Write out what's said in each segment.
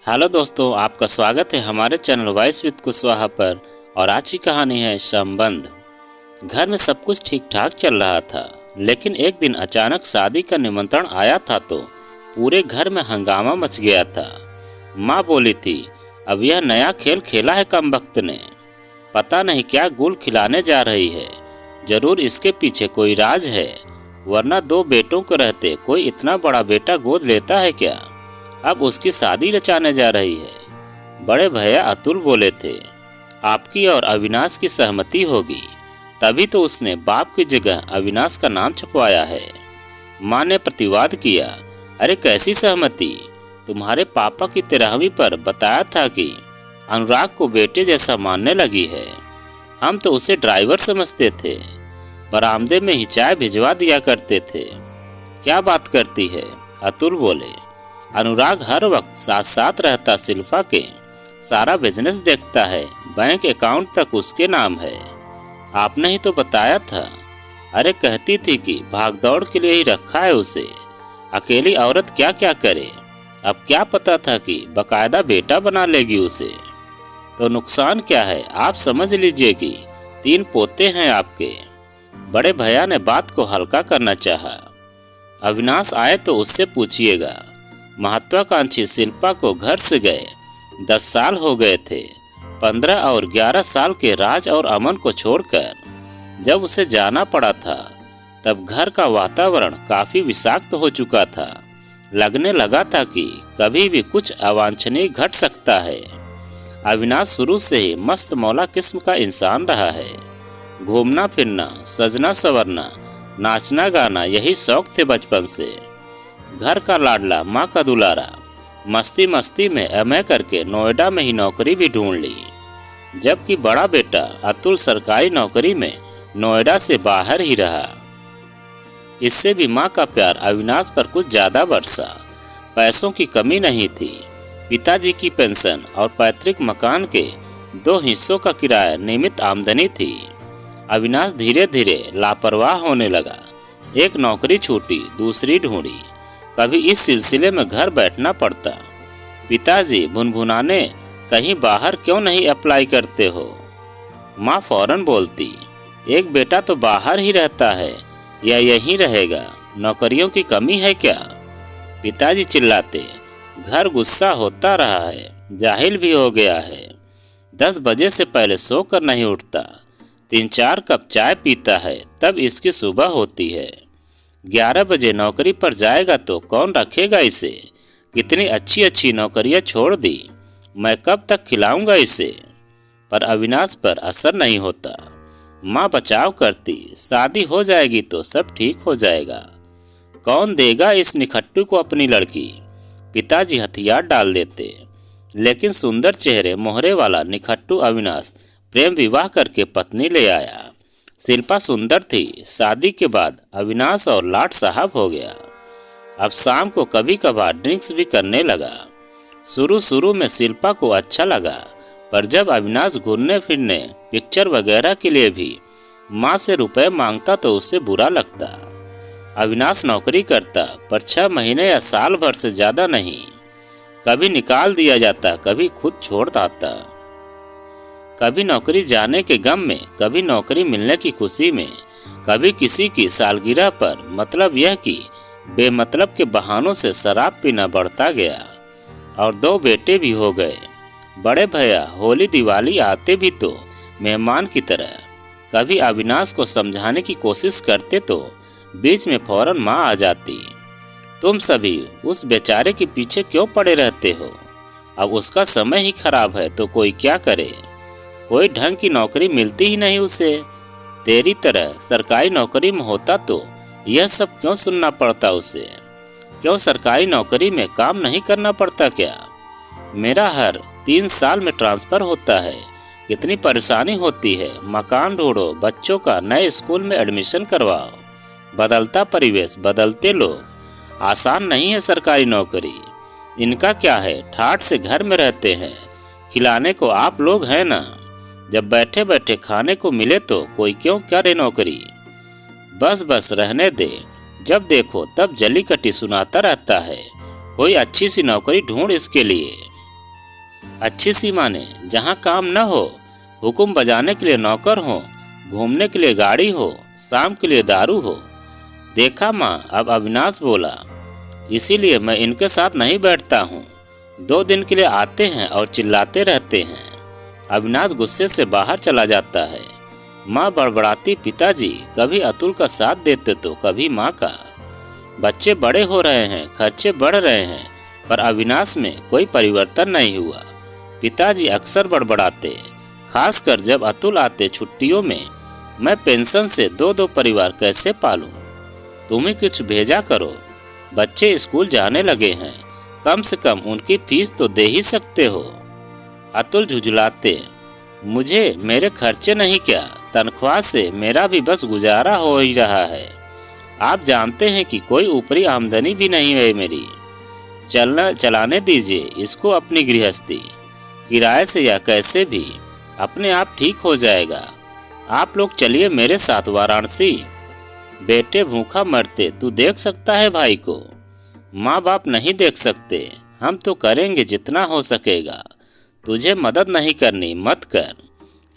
Hello दोस्तों, आपका स्वागत है हमारे चैनल वॉइस विद कुशवाहा पर। और आज की कहानी है संबंध। घर में सब कुछ ठीक ठाक चल रहा था, लेकिन एक दिन अचानक शादी का निमंत्रण आया था तो पूरे घर में हंगामा मच गया था। माँ बोली थी, अब यह नया खेल खेला है कमबख्त ने, पता नहीं क्या गुल खिलाने जा रही है। जरूर इसके पीछे कोई राज है, वरना दो बेटों को रहते कोई इतना बड़ा बेटा गोद लेता है क्या। अब उसकी शादी रचाने जा रही है। बड़े भैया अतुल बोले थे, आपकी और अविनाश की सहमति होगी, तभी तो उसने बाप की जगह अविनाश का नाम छपवाया है। माँ ने प्रतिवाद किया, अरे कैसी सहमति, तुम्हारे पापा की 13वीं पर बताया था कि अनुराग को बेटे जैसा मानने लगी है। हम तो उसे ड्राइवर समझते थे, बरामदे में ही चाय भिजवा दिया करते थे। क्या बात करती है, अतुल बोले। अनुराग हर वक्त साथ साथ रहता शिल्पा के, सारा बिजनेस देखता है, बैंक अकाउंट तक उसके नाम है। आपने ही तो बताया था। अरे कहती थी कि भागदौड़ के लिए ही रखा है उसे, अकेली औरत क्या क्या करे। अब क्या पता था कि बकायदा बेटा बना लेगी उसे। तो नुकसान क्या है, आप समझ लीजिए कि 3 पोते हैं आपके। बड़े भैया ने बात को हल्का करना चाहा। अविनाश आए तो उससे पूछिएगा। महत्वाकांक्षी शिल्पा को घर से गए 10 साल हो गए थे। 15 और 11 साल के राज और अमन को छोड़कर जब उसे जाना पड़ा था, तब घर का वातावरण काफी विषाक्त हो चुका था। लगने लगा था कि कभी भी कुछ अवांछनीय घट सकता है। अविनाश शुरू से ही मस्त मौला किस्म का इंसान रहा है। घूमना फिरना, सजना संवरना, नाचना गाना, यही शौक थे बचपन से। घर का लाडला, माँ का दुलारा। मस्ती मस्ती में एमए करके नोएडा में ही नौकरी भी ढूंढ ली, जबकि बड़ा बेटा अतुल सरकारी नौकरी में नोएडा से बाहर ही रहा। इससे भी माँ का प्यार अविनाश पर कुछ ज्यादा बरसा। पैसों की कमी नहीं थी। पिताजी की पेंशन और पैतृक मकान के 2 हिस्सों का किराया नियमित आमदनी थी। अविनाश धीरे धीरे लापरवाह होने लगा। एक नौकरी छूटी, दूसरी ढूंढी। कभी इस सिलसिले में घर बैठना पड़ता। पिताजी भुनभुनाने, कहीं बाहर क्यों नहीं अप्लाई करते हो। माँ फौरन बोलती, एक बेटा तो बाहर ही रहता है या यहीं रहेगा, नौकरियों की कमी है क्या। पिताजी चिल्लाते, घर गुस्सा होता रहा है, जाहिल भी हो गया है। 10 बजे से पहले सोकर नहीं उठता, 3-4 कप चाय पीता है, तब इसकी सुबह होती है। 11 बजे नौकरी पर जाएगा तो कौन रखेगा इसे। कितनी अच्छी अच्छी नौकरियां छोड़ दी, मैं कब तक खिलाऊंगा इसे। पर अविनाश पर असर नहीं होता। माँ बचाव करती, शादी हो जाएगी तो सब ठीक हो जाएगा। कौन देगा इस निखट्टू को अपनी लड़की। पिताजी हथियार डाल देते, लेकिन सुंदर चेहरे मोहरे वाला निखट्टू अविनाश प्रेम विवाह करके पत्नी ले आया। शिल्पा सुंदर थी। शादी के बाद अविनाश और लाट साहब हो गया। अब शाम को कभी कभार ड्रिंक्स भी करने लगा। शुरू में शिल्पा को अच्छा लगा, पर जब अविनाश घूमने फिरने, पिक्चर वगैरह के लिए भी माँ से रुपए मांगता तो उसे बुरा लगता। अविनाश नौकरी करता, पर 6 महीने या साल भर से ज्यादा नहीं। कभी निकाल दिया जाता, कभी खुद छोड़ आता। कभी नौकरी जाने के गम में, कभी नौकरी मिलने की खुशी में, कभी किसी की सालगिरह पर। मतलब यह कि बेमतलब के बहानों से शराब पीना बढ़ता गया। और 2 बेटे भी हो गए। बड़े भैया होली दिवाली आते भी तो मेहमान की तरह। कभी अविनाश को समझाने की कोशिश करते तो बीच में फौरन माँ आ जाती, तुम सभी उस बेचारे के पीछे क्यों पड़े रहते हो, अब उसका समय ही खराब है तो कोई क्या करे। कोई ढंग की नौकरी मिलती ही नहीं उसे। तेरी तरह सरकारी नौकरी में होता तो यह सब क्यों सुनना पड़ता उसे। क्यों सरकारी नौकरी में काम नहीं करना पड़ता क्या। मेरा हर 3 साल में ट्रांसफर होता है, कितनी परेशानी होती है। मकान ढूंढो, बच्चों का नए स्कूल में एडमिशन करवाओ, बदलता परिवेश, बदलते लोग। आसान नहीं है सरकारी नौकरी। इनका क्या है, ठाठ से घर में रहते हैं, खिलाने को आप लोग हैं ना। जब बैठे बैठे खाने को मिले तो कोई क्यों करे नौकरी। बस रहने दे, जब देखो तब जली कटी सुनाता रहता है। कोई अच्छी सी नौकरी ढूंढ इसके लिए। अच्छी सी माने, जहाँ काम न हो, हुक्म बजाने के लिए नौकर हो, घूमने के लिए गाड़ी हो, शाम के लिए दारू हो। देखा माँ, अब अविनाश बोला, इसीलिए मैं इनके साथ नहीं बैठता हूँ। 2 दिन के लिए आते हैं और चिल्लाते रहते हैं। अविनाश गुस्से से बाहर चला जाता है। माँ बड़बड़ाती, पिताजी कभी अतुल का साथ देते तो कभी माँ का। बच्चे बड़े हो रहे हैं, खर्चे बढ़ रहे हैं, पर अविनाश में कोई परिवर्तन नहीं हुआ। पिताजी अक्सर बड़बड़ाते, खासकर जब अतुल आते छुट्टियों में। मैं पेंशन से 2-2 परिवार कैसे पालूं? तुम ही कुछ भेजा करो। बच्चे स्कूल जाने लगे हैं, कम से कम उनकी फीस तो दे ही सकते हो। अतुल झुझलाते, मुझे मेरे खर्चे नहीं क्या, तनख्वाह से मेरा भी बस गुजारा हो ही रहा है। आप जानते हैं कि कोई ऊपरी आमदनी भी नहीं है मेरी। चलाने दीजिए इसको अपनी गृहस्थी, किराए से या कैसे भी, अपने आप ठीक हो जाएगा। आप लोग चलिए मेरे साथ वाराणसी। बेटे भूखा मरते तू देख सकता है भाई को? माँ बाप नहीं देख सकते, हम तो करेंगे जितना हो सकेगा। तुझे मदद नहीं करनी मत कर।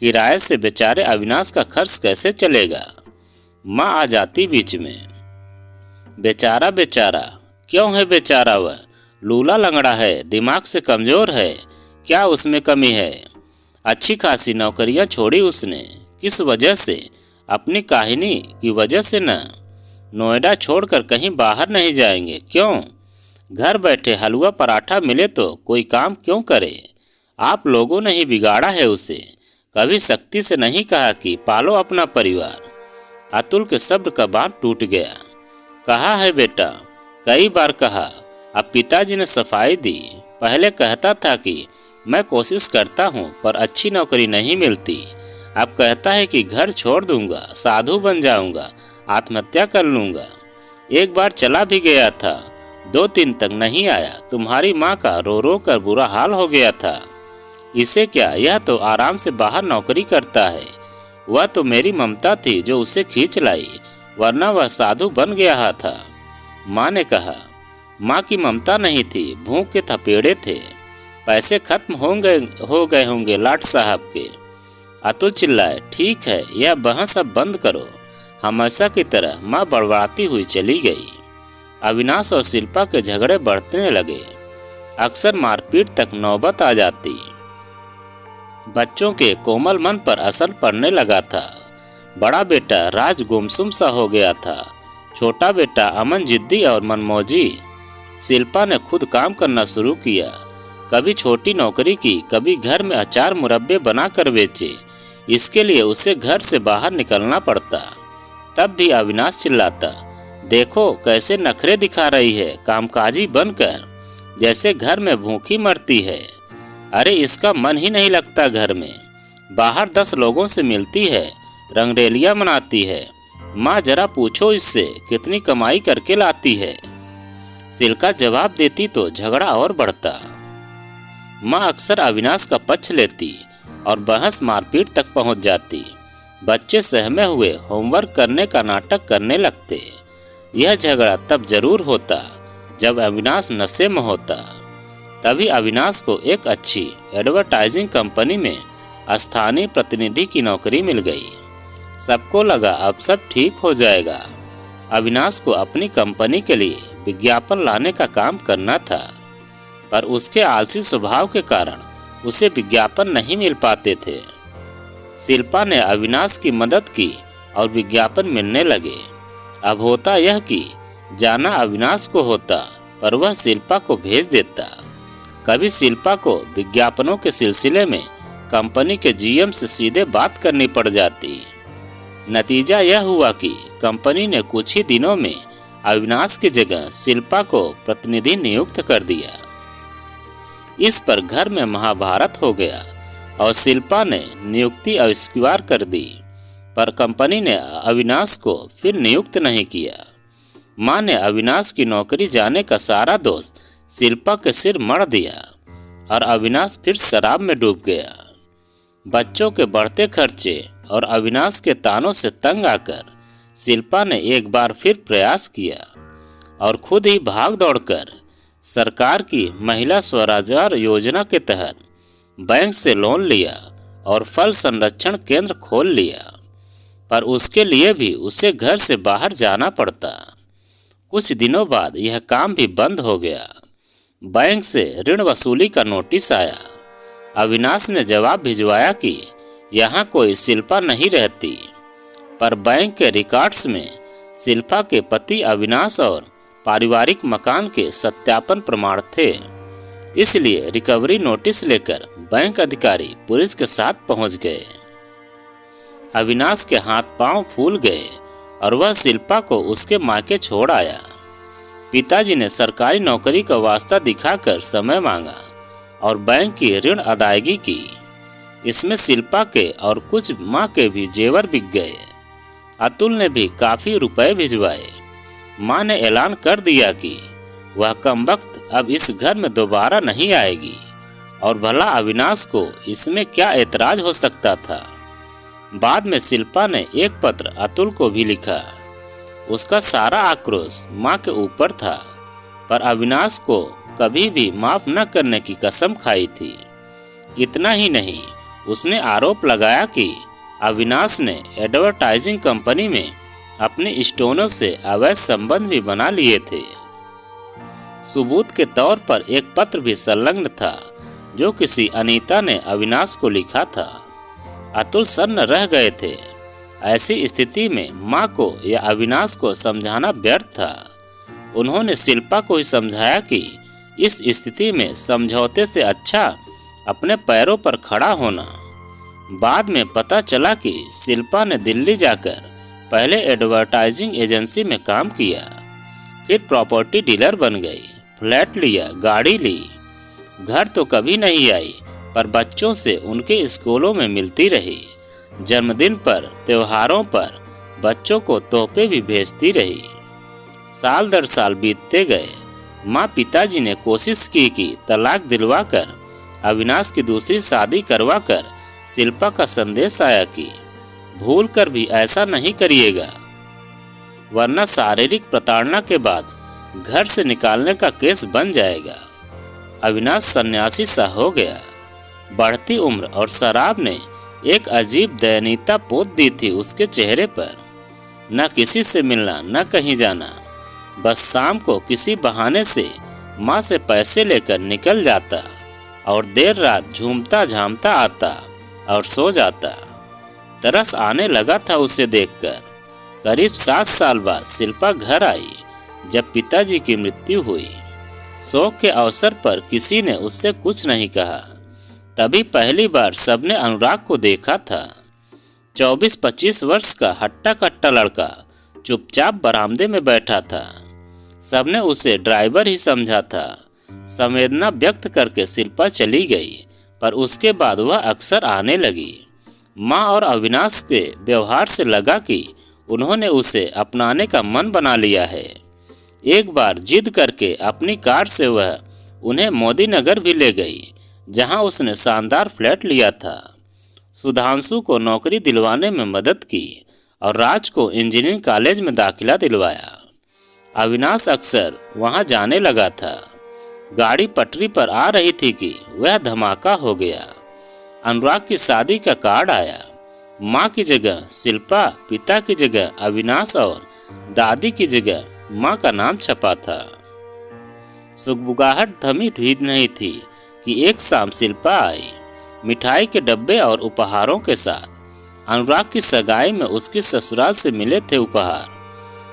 किराए से बेचारे अविनाश का खर्च कैसे चलेगा? माँ आ जाती बीच में। बेचारा बेचारा क्यों है बेचारा? वह लूला लंगड़ा है, दिमाग से कमजोर है, क्या उसमें कमी है? अच्छी खासी नौकरियां छोड़ी उसने, किस वजह से? अपनी काहिनी की वजह से न। नोएडा छोड़कर कहीं बाहर नहीं जाएंगे क्यों? घर बैठे हलवा पराठा मिले तो कोई काम क्यों करे? आप लोगों ने ही बिगाड़ा है उसे। कभी सख्ती से नहीं कहा कि पालो अपना परिवार। अतुल के शब्द का बांध टूट गया। कहा है बेटा, कई बार कहा। अब पिताजी ने सफाई दी। पहले कहता था कि मैं कोशिश करता हूँ पर अच्छी नौकरी नहीं मिलती। अब कहता है कि घर छोड़ दूंगा, साधु बन जाऊंगा, आत्महत्या कर लूंगा। एक बार चला भी गया था, 2 दिन तक नहीं आया। तुम्हारी माँ का रो रो कर बुरा हाल हो गया था। इसे क्या, यह तो आराम से बाहर नौकरी करता है। वह तो मेरी ममता थी जो उसे खींच लाई, वरना वह साधु बन गया था। माँ ने कहा। माँ की ममता नहीं थी, भूख के थपेड़े थे। पैसे खत्म हो गए होंगे लाट साहब के। अतुल चिल्लाए, ठीक है, यह बहस अब बंद करो। हमेशा की तरह माँ बड़बड़ाती हुई चली गई। अविनाश और शिल्पा के झगड़े बढ़ने लगे। अक्सर मारपीट तक नौबत आ जाती। बच्चों के कोमल मन पर असर पड़ने लगा था। बड़ा बेटा राज गुमसुम सा हो गया था। छोटा बेटा अमन जिद्दी और मनमौजी। शिल्पा ने खुद काम करना शुरू किया। कभी छोटी नौकरी की, कभी घर में अचार मुरब्बे बना कर बेचे। इसके लिए उसे घर से बाहर निकलना पड़ता। तब भी अविनाश चिल्लाता, देखो कैसे नखरे दिखा रही है कामकाजी बनकर, जैसे घर में भूखी मरती है। अरे इसका मन ही नहीं लगता घर में। बाहर 10 लोगों से मिलती है, रंगरेलियां मनाती है। माँ जरा पूछो इससे कितनी कमाई करके लाती है। शिल्पा जवाब देती तो झगड़ा और बढ़ता। माँ अक्सर अविनाश का पक्ष लेती और बहस मारपीट तक पहुंच जाती। बच्चे सहमे हुए होमवर्क करने का नाटक करने लगते। यह झगड़ा तब जरूर होता जब अविनाश नशे में होता। तभी अविनाश को एक अच्छी एडवर्टाइजिंग कंपनी में स्थानीय प्रतिनिधि की नौकरी मिल गई। सबको लगा अब सब ठीक हो जाएगा। अविनाश को अपनी कंपनी के लिए विज्ञापन लाने का काम करना था, पर उसके आलसी स्वभाव के कारण उसे विज्ञापन नहीं मिल पाते थे। शिल्पा ने अविनाश की मदद की और विज्ञापन मिलने लगे। अब होता यह कि जाना अविनाश को होता, पर वह शिल्पा को भेज देता। कभी शिल्पा को विज्ञापनों के सिलसिले में कंपनी के जीएम से सीधे बात करनी पड़ जाती। नतीजा यह हुआ कि कंपनी ने कुछ ही दिनों में अविनाश की जगह शिल्पा को प्रतिनिधि नियुक्त कर दिया। इस पर घर में महाभारत हो गया और शिल्पा ने नियुक्ति अस्वीकार कर दी, पर कंपनी ने अविनाश को फिर नियुक्त नहीं किया। माँ ने अविनाश की नौकरी जाने का सारा दोष शिल्पा के सिर मढ़ दिया और अविनाश फिर शराब में डूब गया। बच्चों के बढ़ते खर्चे और अविनाश के तानों से तंग आकर शिल्पा ने एक बार फिर प्रयास किया और खुद ही भाग दौड़कर सरकार की महिला स्वरोजगार योजना के तहत बैंक से लोन लिया और फल संरक्षण केंद्र खोल लिया, पर उसके लिए भी उसे घर से बाहर जाना पड़ता। कुछ दिनों बाद यह काम भी बंद हो गया। बैंक से ऋण वसूली का नोटिस आया। अविनाश ने जवाब भिजवाया कि यहाँ कोई शिल्पा नहीं रहती, पर बैंक के रिकॉर्ड्स में शिल्पा के पति अविनाश और पारिवारिक मकान के सत्यापन प्रमाण थे। इसलिए रिकवरी नोटिस लेकर बैंक अधिकारी पुलिस के साथ पहुंच गए। अविनाश के हाथ पांव फूल गए और वह शिल्पा को उसके मायके छोड़ आया। पिताजी ने सरकारी नौकरी का वास्ता दिखाकर समय मांगा और बैंक की ऋण अदायगी की। इसमें शिल्पा के और कुछ माँ के भी जेवर बिक गए। अतुल ने भी काफी रुपए भिजवाए। माँ ने ऐलान कर दिया कि वह कमबख्त अब इस घर में दोबारा नहीं आएगी, और भला अविनाश को इसमें क्या ऐतराज हो सकता था। बाद में शिल्पा ने एक पत्र अतुल को भी लिखा। उसका सारा आक्रोश माँ के ऊपर था, पर अविनाश को कभी भी माफ न करने की कसम खाई थी। इतना ही नहीं, उसने आरोप लगाया कि अविनाश ने एडवर्टाइजिंग कंपनी में अपने स्टोनों से अवैध संबंध भी बना लिए थे। सबूत के तौर पर एक पत्र भी संलग्न था जो किसी अनीता ने अविनाश को लिखा था। अतुल सन्न रह गए थे। ऐसी स्थिति में माँ को या अविनाश को समझाना व्यर्थ था। उन्होंने शिल्पा को ही समझाया कि इस स्थिति में समझौते से अच्छा अपने पैरों पर खड़ा होना। बाद में पता चला कि शिल्पा ने दिल्ली जाकर पहले एडवर्टाइजिंग एजेंसी में काम किया, फिर प्रॉपर्टी डीलर बन गई, फ्लैट लिया, गाड़ी ली। घर तो कभी नहीं आई, पर बच्चों से उनके स्कूलों में मिलती रही। जन्मदिन पर, त्योहारों पर बच्चों को तोहफे भी भेजती रही। साल दर साल बीतते गए। माँ पिताजी ने कोशिश की कि तलाक दिलवाकर अविनाश की दूसरी शादी करवाकर शिल्पा का संदेश आया कि भूल कर भी ऐसा नहीं करिएगा, वरना शारीरिक प्रताड़ना के बाद घर से निकालने का केस बन जाएगा। अविनाश सन्यासी सा हो गया। बढ़ती उम्र और शराब ने एक अजीब दयनीयता पोत दी थी उसके चेहरे पर। न किसी से मिलना, न कहीं जाना, बस शाम को किसी बहाने से माँ से पैसे लेकर निकल जाता और देर रात झूमता झामता आता और सो जाता। तरस आने लगा था उसे देखकर। करीब 7 साल बाद शिल्पा घर आई, जब पिताजी की मृत्यु हुई। शोक के अवसर पर किसी ने उससे कुछ नहीं कहा। तभी पहली बार सबने अनुराग को देखा था। 24-25 वर्ष का हट्टा कट्टा लड़का चुपचाप बरामदे में बैठा था। सबने उसे ड्राइवर ही समझा था। संवेदना व्यक्त करके शिल्पा चली गई, पर उसके बाद वह अक्सर आने लगी। माँ और अविनाश के व्यवहार से लगा कि उन्होंने उसे अपनाने का मन बना लिया है। एक बार जिद करके अपनी कार से वह उन्हें मोदी नगर भी ले गई, जहां उसने शानदार फ्लैट लिया था। सुधांशु को नौकरी दिलवाने में मदद की और राज को इंजीनियरिंग कॉलेज में दाखिला दिलवाया। अविनाश अक्सर वहां जाने लगा था। गाड़ी पटरी पर आ रही थी कि वह धमाका हो गया। अनुराग की शादी का कार्ड आया। माँ की जगह शिल्पा, पिता की जगह अविनाश और दादी की जगह माँ का नाम छपा था। सुगबुगाहट थमी हुई नहीं थी कि एक शाम शिल्पा आई, मिठाई के डब्बे और उपहारों के साथ। अनुराग की सगाई में उसकी ससुराल से मिले थे उपहार।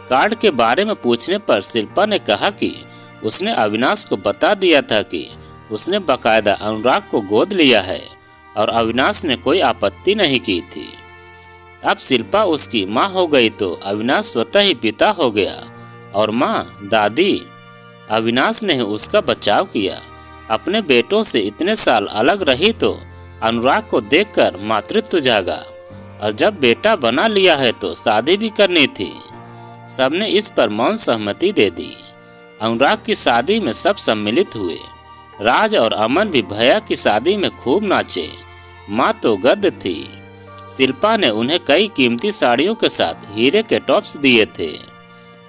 कार्ड के बारे में पूछने पर शिल्पा ने कहा कि उसने अविनाश को बता दिया था कि उसने बाकायदा अनुराग को गोद लिया है और अविनाश ने कोई आपत्ति नहीं की थी। अब शिल्पा उसकी माँ हो गई तो अविनाश स्वतः ही पिता हो गया और माँ दादी। अविनाश ने उसका बचाव किया। अपने बेटों से इतने साल अलग रही तो अनुराग को देखकर मातृत्व जागा, और जब बेटा बना लिया है तो शादी भी करनी थी। सबने इस पर मौन सहमति दे दी। अनुराग की शादी में सब सम्मिलित हुए। राज और अमन भी भैया की शादी में खूब नाचे। माँ तो गद्द थी। शिल्पा ने उन्हें कई कीमती साड़ियों के साथ हीरे के टॉप्स दिए थे।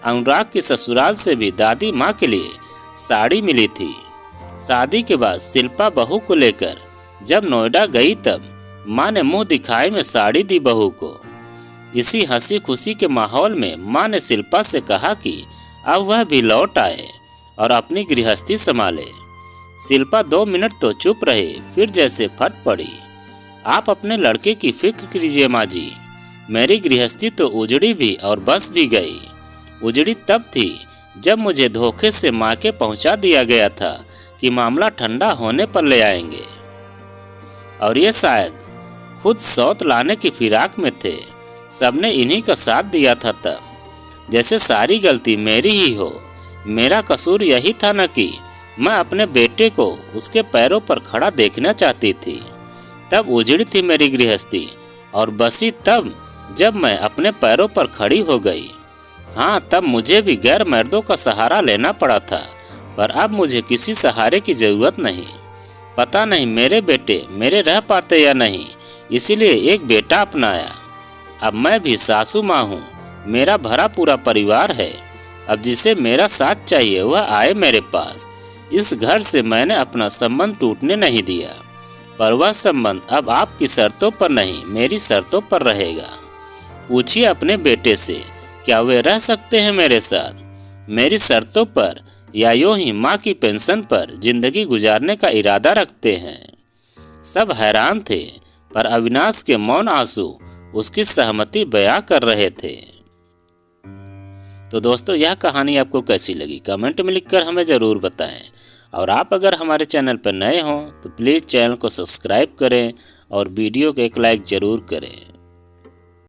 अनुराग की ससुराल से भी दादी माँ के लिए साड़ी मिली थी। शादी के बाद शिल्पा बहू को लेकर जब नोएडा गई तब माँ ने मुंह दिखाए में साड़ी दी बहू को। इसी हंसी खुशी के माहौल में माँ ने शिल्पा से कहा कि अब वह भी लौट आए और अपनी गृहस्थी संभाले। शिल्पा 2 मिनट तो चुप रहे, फिर जैसे फट पड़ी। आप अपने लड़के की फिक्र कीजिए माँ जी, मेरी गृहस्थी तो उजड़ी भी और बस भी गई। उजड़ी तब थी जब मुझे धोखे से माँ के पहुँचा दिया गया था कि मामला ठंडा होने पर ले आएंगे, और ये शायद खुद सौत लाने की फिराक में थे। सबने इन्हीं का साथ दिया था तब, जैसे सारी गलती मेरी ही हो। मेरा कसूर यही था न कि मैं अपने बेटे को उसके पैरों पर खड़ा देखना चाहती थी। तब उजड़ी थी मेरी गृहस्थी और बसी तब जब मैं अपने पैरों पर खड़ी हो गई। हाँ, तब मुझे भी गैर मर्दों का सहारा लेना पड़ा था, पर अब मुझे किसी सहारे की जरूरत नहीं। पता नहीं मेरे बेटे मेरे रह पाते या नहीं, इसीलिए एक बेटा अपनाया। अब मैं भी सासू माँ हूँ, मेरा भरा पूरा परिवार है। अब जिसे मेरा साथ चाहिए वह आए मेरे पास। इस घर से मैंने अपना संबंध टूटने नहीं दिया, पर वह संबंध अब आपकी शर्तों पर नहीं मेरी शर्तों पर रहेगा। पूछिए अपने बेटे से, क्या वे रह सकते हैं मेरे साथ मेरी शर्तों पर, या यूं ही माँ की पेंशन पर जिंदगी गुजारने का इरादा रखते हैं। सब हैरान थे, पर अविनाश के मौन आंसू उसकी सहमति बयां कर रहे थे। तो दोस्तों, यह कहानी आपको कैसी लगी कमेंट में लिखकर हमें ज़रूर बताएं। और आप अगर हमारे चैनल पर नए हों तो प्लीज़ चैनल को सब्सक्राइब करें और वीडियो को एक लाइक ज़रूर करें।